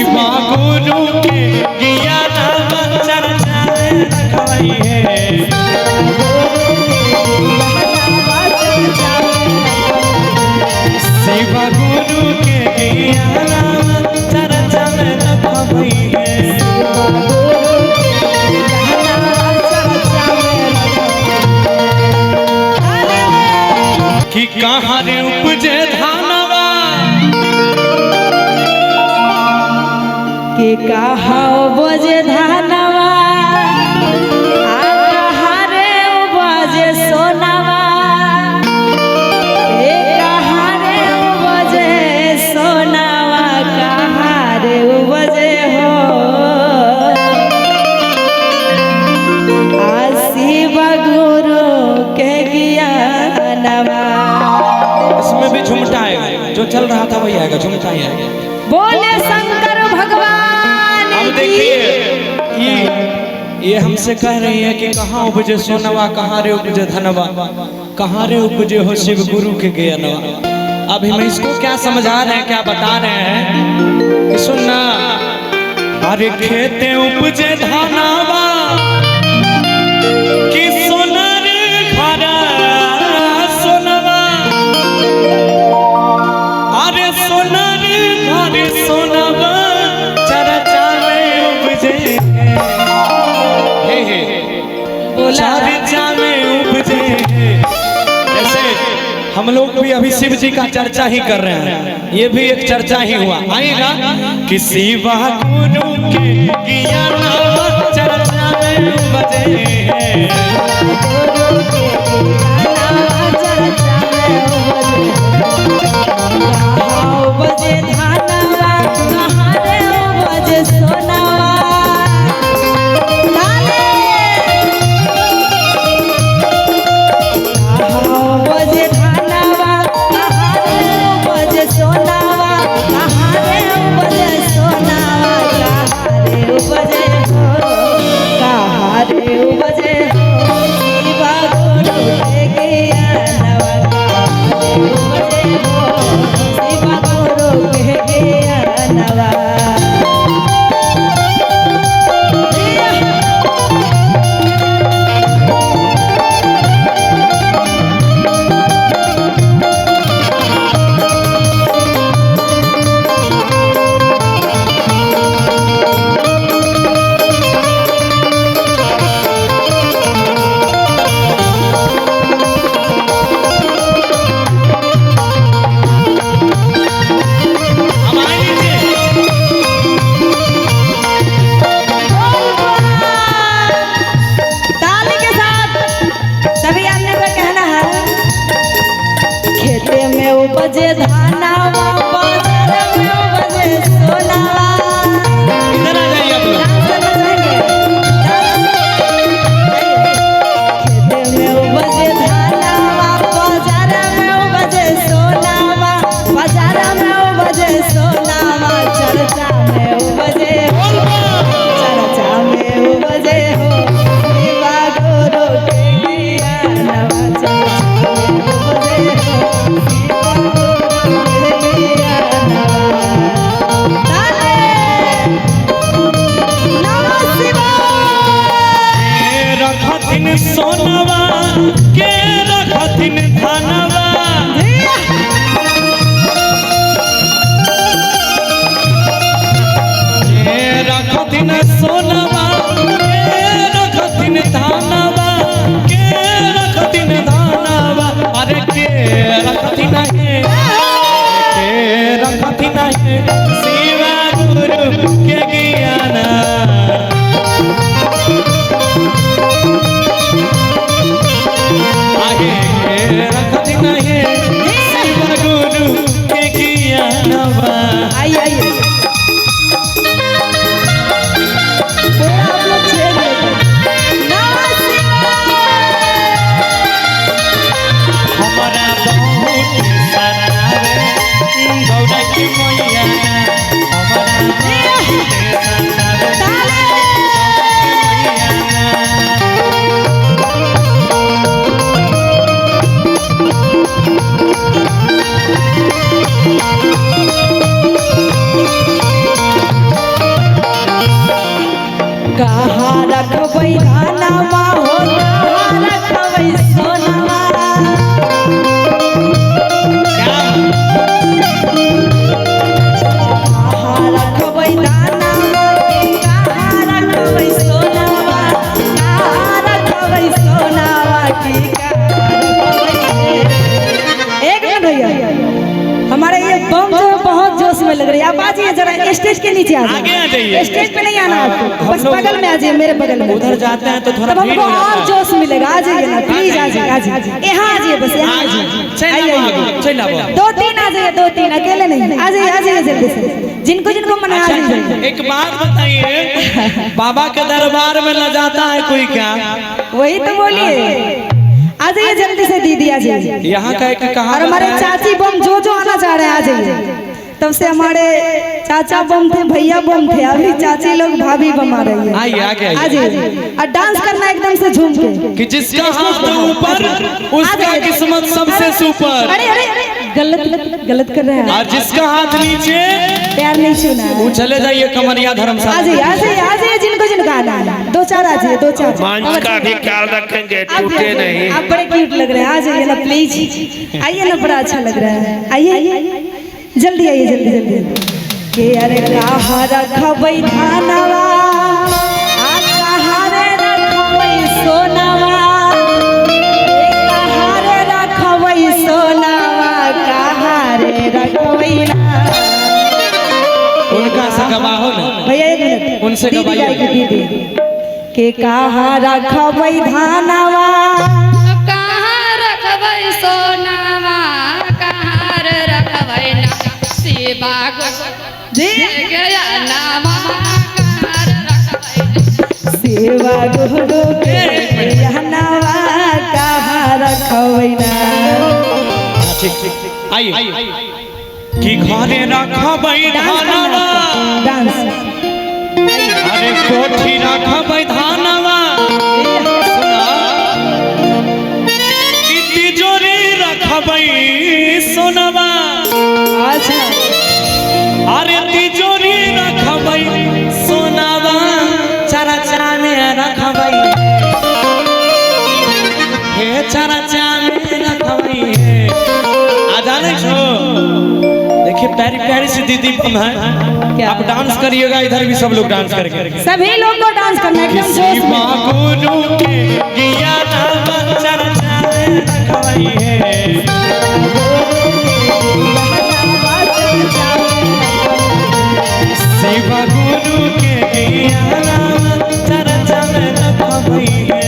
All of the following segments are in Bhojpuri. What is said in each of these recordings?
शिवा गुरु के ज्ञान चर्चा में रखवई है। शिवा गुरु के ज्ञान चर्चा में रखवई है। कि कहाँ रे उपजे धानवा के कहा बजे धानवा आ कहा रे बजे सोनावा ए कहा रे बजे सोनावा कहा रे बजे हो शिव गुरु के ज्ञानवा। इसमें भी झुमटा है, जो चल रहा था वही आएगा, झुमटा ही आएगा। बोले शंकर भगवान। अब देखिए ये हमसे कह रही है कि कहाँ उपजे सोनवा, कहाँ रे उपजे धनवा, कहाँ रे उपजे हो शिव गुरु के ज्ञानवा। अभी हम इसको क्या समझा रहे हैं, क्या बता रहे हैं कि सुनना। अरे खेते उपजे धनवा कि सोनर घरा सोनवा, अरे सोनर घरे सोनवा चर्चा में उपजे चर्चा में उपजे। जैसे हम लोग भी अभी शिव जी का चर्चा ही कर रहे हैं, ये भी एक चर्चा ही हुआ। आएगा कि शिवा गुरु के ज्ञान चर्चा में उपजे। बजे धानवा कहाँ रे बजे सोनावा बजे धानवा कहाँ रे बजे सोनावा कहाँ रे बजे सोनावा कहाँ रे बजे हो कहाँ रे बजे हो रखबै दानवा कहाँ रखबै सोनावा कहाँ रखबै सोनावा की एक मिनट भैया हमारे ये बम जो है बहुत जोश में लग रही है। आप आ जाइए जरा स्टेज के नीचे आ आगे आ जाइए। जाइए। स्टेज पे नहीं आना आपको, बस लोग बगल में आ जाइए, मेरे बगल में। उधर जाते हैं तो थोड़ा तब भीड़ हमको हो जाता और है। जोश मिलेगा। आ जाइए ना प्लीज, आ जाइए, आ जाइए, यहाँ आ जाइए, बस यहाँ आ जाइए। चल आइए, ना आइए। बाबू, चल ना बाबू। 2-3 आ जाइए, 2-3 अकेले नहीं। आ जाइए जल्दी से, जिनको जिनको मना आ जाइए। एक बात बताइए, बाबा के दरबार में न जाता है कोई क्या? वही तो बोलिए। आ जाइए जल्दी से दीदी, आ जाइए। यहाँ का एक और कहावत हमारे है, चाची बम जो आना चाह रहे हैं आ जाइए। तब से हमारे चाचा बम थे, भैया बम थे, अभी चाची लोग भाभी बम आ रही है। आइए आगे आ आइए। जाइए और डांस करना एकदम से झूम के। कि जिसका हाथ ऊपर उसका किस्मत सबसे सुपर, अरे अरे अरे गलत कर रहे हैं। और जिसका हाथ नीचे प्यार नहीं छूना वो चले जाइए कमरिया आ धर्मशाला। जाइए, आ जाइए, आ जाइए, जिनको जिनको आना है। 2-4 आ जाइए, 2-4। मंच का भी ख्याल रखेंगे, टूटे नहीं। आप बड़े क्यूट लग रहे हैं। आ जाइए ना प्लीज, आइए ना, बड़ा अच्छा लग रहा है। आइए जल्दी आइए, जल्दी। के अरे कहाँ रखबै धानवा आ कहाँ रे रखबै सोनावा कहाँ रे रखबै सोनावा कहाँ रे रखबै ना। उनका से गवाहो ना, भैया एक मिनट, उनसे दीदी गवाइए। गाएगी, दीदी के कहाँ रखबै धानवा कहाँ रखबै सोनावा कहाँ रखबै ना शिवा जी गया नामा कहाँ रखबै सेवा गुरु के रहनवा कहाँ रखबै ना। ठीक आइए। कि घरे रखबै धानवा, डांस अरे कोठी रखबै धानवा, कि तिजोरी रखबै सोनवा, अच्छा अरे तिजोरी रखबै सोनवा, चरचा में रखबै हे चरचा में रखबै हे। आ जाने छो, देखिए प्यारी प्यारी सी दीदी बम है। क्या? आप डांस करिएगा, इधर भी सब लोग डांस करेंगे। सभी लोग को डांस करना है एकदम जोश शिवा में। गुरु के ज्ञान चर्चा में रखबै हे। शिवा गुरु के ज्ञान चर्चा में रखबै हे।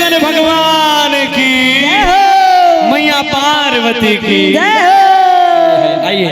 शंकर भगवान की, जय हो मैया पार्वती की। जय हो। आइए